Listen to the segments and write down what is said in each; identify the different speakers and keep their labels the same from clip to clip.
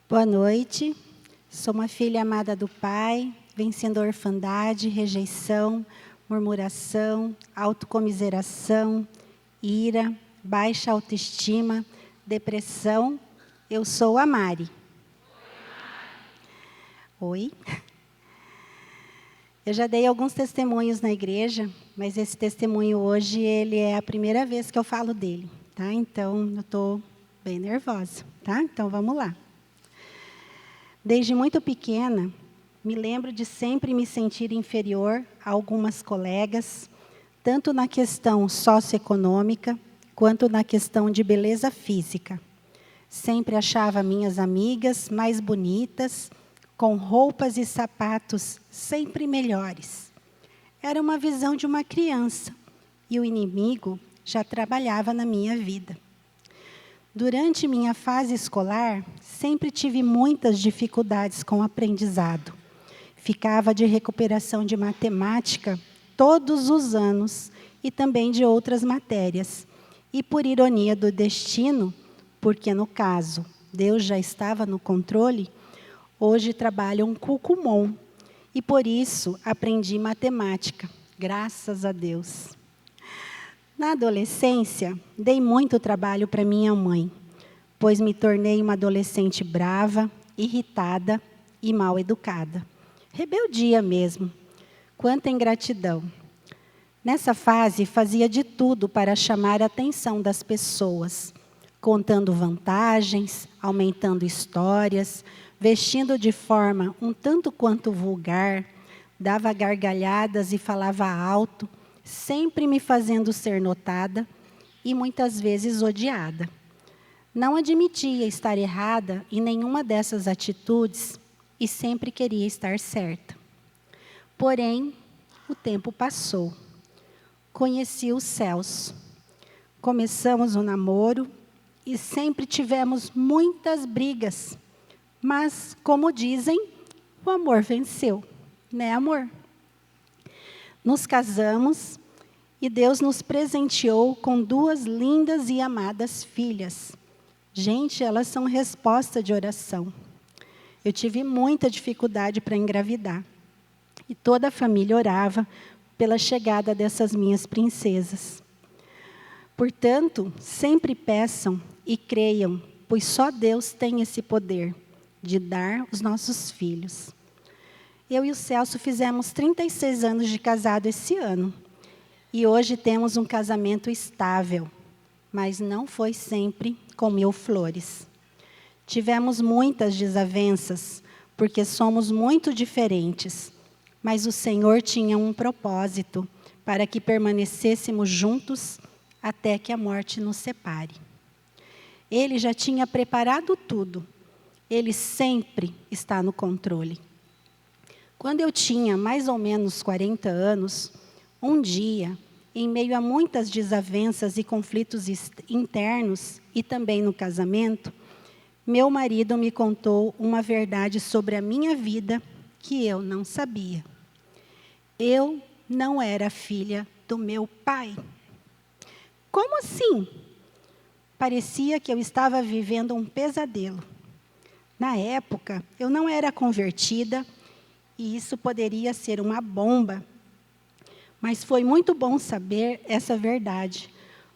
Speaker 1: Boa noite, sou uma filha amada do Pai, vencendo a orfandade, rejeição, murmuração, autocomiseração, ira, baixa autoestima, depressão. Eu sou a Mari. Oi. Eu já dei alguns testemunhos na igreja, mas esse testemunho hoje, ele é a primeira vez que eu falo dele, tá? Então, eu estou bem nervosa, tá? Então, vamos lá. Desde muito pequena, me lembro de sempre me sentir inferior a algumas colegas, tanto na questão socioeconômica, quanto na questão de beleza física. Sempre achava minhas amigas mais bonitas, com roupas e sapatos sempre melhores. Era uma visão de uma criança, e o inimigo já trabalhava na minha vida. Durante minha fase escolar, sempre tive muitas dificuldades com o aprendizado. Ficava de recuperação de matemática todos os anos e também de outras matérias. E por ironia do destino, porque no caso Deus já estava no controle, hoje trabalho com Kumon e por isso aprendi matemática, graças a Deus. Na adolescência, dei muito trabalho para minha mãe, pois me tornei uma adolescente brava, irritada e mal educada. Rebeldia mesmo. Quanta ingratidão. Nessa fase, fazia de tudo para chamar a atenção das pessoas, contando vantagens, aumentando histórias, vestindo de forma um tanto quanto vulgar, dava gargalhadas e falava alto, sempre me fazendo ser notada e muitas vezes odiada. Não admitia estar errada em nenhuma dessas atitudes e sempre queria estar certa. Porém, o tempo passou. Conheci o Celso. Começamos o namoro e sempre tivemos muitas brigas. Mas, como dizem, o amor venceu, né, amor? Nos casamos e Deus nos presenteou com 2 lindas e amadas filhas. Gente, elas são resposta de oração. Eu tive muita dificuldade para engravidar. E toda a família orava pela chegada dessas minhas princesas. Portanto, sempre peçam e creiam, pois só Deus tem esse poder de dar os nossos filhos. Eu e o Celso fizemos 36 anos de casado esse ano. E hoje temos um casamento estável, mas não foi sempre com 1000 flores. Tivemos muitas desavenças, porque somos muito diferentes, mas o Senhor tinha um propósito para que permanecêssemos juntos até que a morte nos separe. Ele já tinha preparado tudo. Ele sempre está no controle. Quando eu tinha mais ou menos 40 anos, um dia, em meio a muitas desavenças e conflitos internos, e também no casamento, meu marido me contou uma verdade sobre a minha vida que eu não sabia. Eu não era filha do meu pai. Como assim? Parecia que eu estava vivendo um pesadelo. Na época, eu não era convertida, e isso poderia ser uma bomba. Mas foi muito bom saber essa verdade,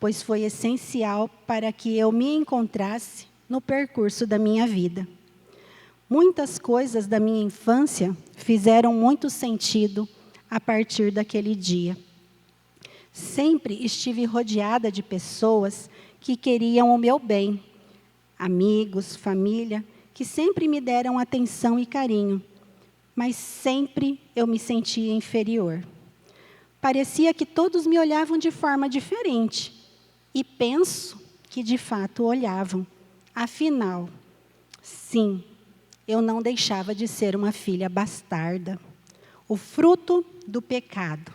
Speaker 1: pois foi essencial para que eu me encontrasse no percurso da minha vida. Muitas coisas da minha infância fizeram muito sentido a partir daquele dia. Sempre estive rodeada de pessoas que queriam o meu bem, amigos, família, que sempre me deram atenção e carinho, mas sempre eu me sentia inferior. Parecia que todos me olhavam de forma diferente, e penso que de fato olhavam. Afinal, sim, eu não deixava de ser uma filha bastarda, o fruto do pecado,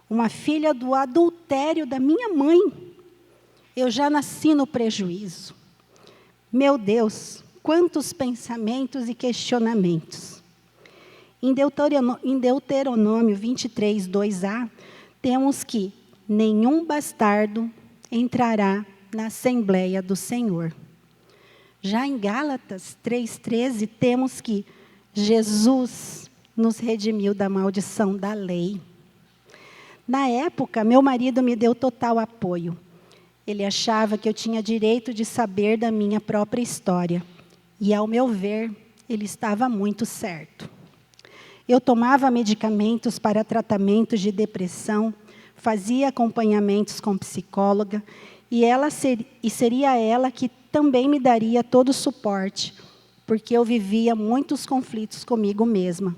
Speaker 1: uma filha do adultério da minha mãe. Eu já nasci no prejuízo. Meu Deus, quantos pensamentos e questionamentos. Em Deuteronômio 23, 2a, temos que nenhum bastardo entrará na Assembleia do Senhor. Já em Gálatas 3,13, temos que Jesus nos redimiu da maldição da lei. Na época, meu marido me deu total apoio. Ele achava que eu tinha direito de saber da minha própria história. E, ao meu ver, ele estava muito certo. Eu tomava medicamentos para tratamentos de depressão, fazia acompanhamentos com psicóloga, e seria ela que também me daria todo o suporte, porque eu vivia muitos conflitos comigo mesma.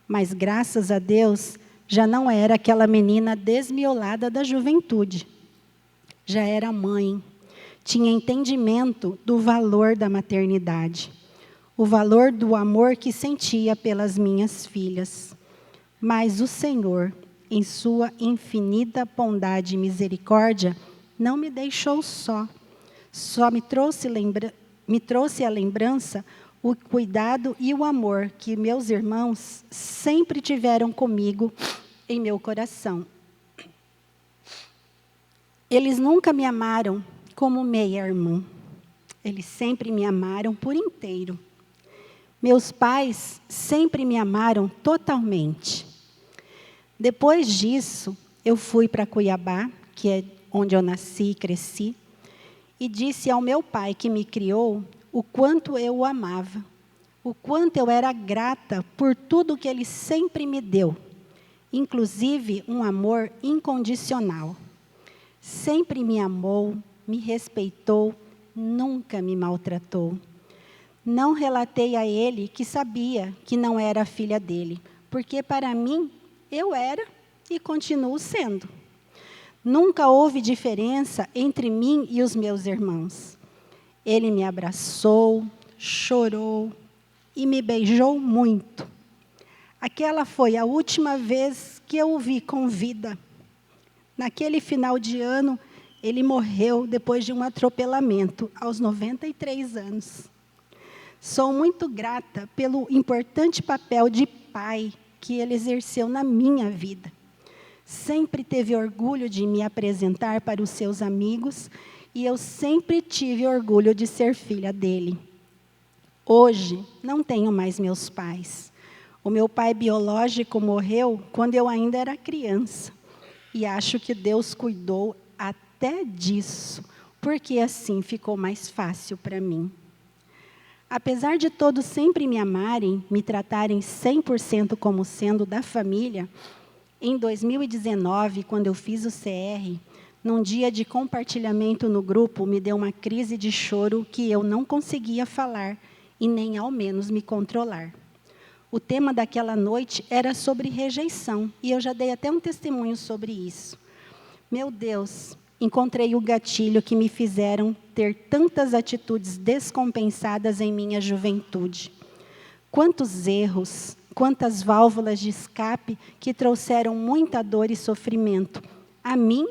Speaker 1: Mas, graças a Deus, já não era aquela menina desmiolada da juventude. Já era mãe, tinha entendimento do valor da maternidade, o valor do amor que sentia pelas minhas filhas. Mas o Senhor, em sua infinita bondade e misericórdia, não me deixou só me trouxe à lembrança o cuidado e o amor que meus irmãos sempre tiveram comigo em meu coração. Eles nunca me amaram como meia-irmã. Eles sempre me amaram por inteiro. Meus pais sempre me amaram totalmente. Depois disso, eu fui para Cuiabá, que é onde eu nasci e cresci, e disse ao meu pai que me criou o quanto eu o amava, o quanto eu era grata por tudo que ele sempre me deu, inclusive um amor incondicional. Sempre me amou, me respeitou, nunca me maltratou. Não relatei a ele que sabia que não era a filha dele, porque para mim eu era e continuo sendo. Nunca houve diferença entre mim e os meus irmãos. Ele me abraçou, chorou e me beijou muito. Aquela foi a última vez que eu o vi com vida. Naquele final de ano, ele morreu depois de um atropelamento, aos 93 anos. Sou muito grata pelo importante papel de pai que ele exerceu na minha vida. Sempre teve orgulho de me apresentar para os seus amigos e eu sempre tive orgulho de ser filha dele. Hoje, não tenho mais meus pais. O meu pai biológico morreu quando eu ainda era criança. E acho que Deus cuidou até disso, porque assim ficou mais fácil para mim. Apesar de todos sempre me amarem, me tratarem 100% como sendo da família, em 2019, quando eu fiz o CR, num dia de compartilhamento no grupo, me deu uma crise de choro que eu não conseguia falar e nem ao menos me controlar. O tema daquela noite era sobre rejeição, e eu já dei até um testemunho sobre isso. Meu Deus, encontrei o gatilho que me fizeram ter tantas atitudes descompensadas em minha juventude. Quantos erros, quantas válvulas de escape que trouxeram muita dor e sofrimento a mim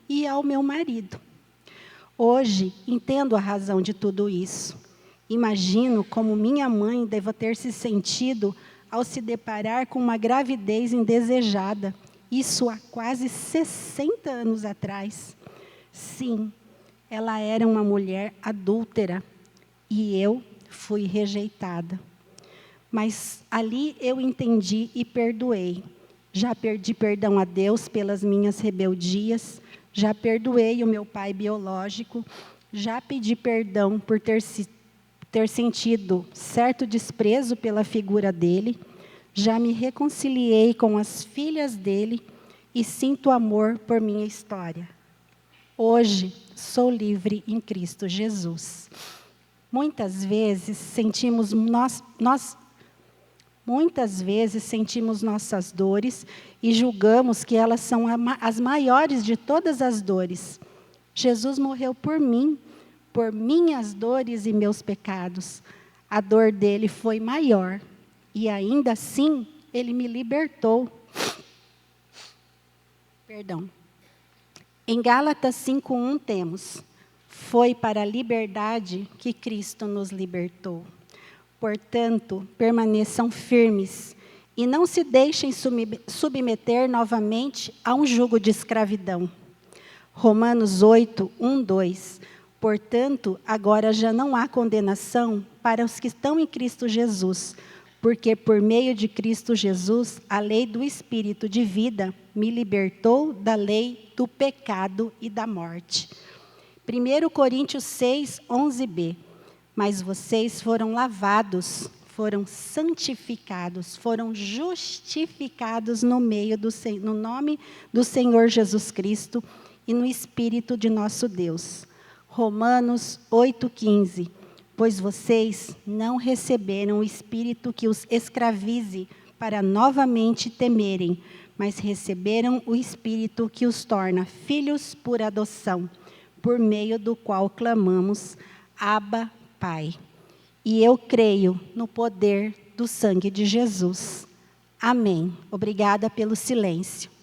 Speaker 1: e ao meu marido. Hoje, entendo a razão de tudo isso. Imagino como minha mãe deva ter se sentido ao se deparar com uma gravidez indesejada, isso há quase 60 anos atrás. Sim, ela era uma mulher adúltera e eu fui rejeitada. Mas ali eu entendi e perdoei. Já pedi perdão a Deus pelas minhas rebeldias, já perdoei o meu pai biológico, já pedi perdão por ter sentido certo desprezo pela figura dele, já me reconciliei com as filhas dele e sinto amor por minha história. Hoje, sou livre em Cristo Jesus. Muitas vezes sentimos nossas dores e julgamos que elas são as maiores de todas as dores. Jesus morreu por mim, por minhas dores e meus pecados. A dor dele foi maior e ainda assim ele me libertou. Em Gálatas 5:1 temos: foi para a liberdade que Cristo nos libertou. Portanto, permaneçam firmes e não se deixem submeter novamente a um jugo de escravidão. Romanos 8:1-2. Portanto, agora já não há condenação para os que estão em Cristo Jesus, porque por meio de Cristo Jesus, a lei do Espírito de vida me libertou da lei do pecado e da morte. 1 Coríntios 6, 11b. Mas vocês foram lavados, foram santificados, foram justificados no nome do Senhor Jesus Cristo e no Espírito de nosso Deus. Romanos 8,15. Pois vocês não receberam o Espírito que os escravize para novamente temerem, mas receberam o Espírito que os torna filhos por adoção, por meio do qual clamamos, Abba, Pai. E eu creio no poder do sangue de Jesus. Amém. Obrigada pelo silêncio.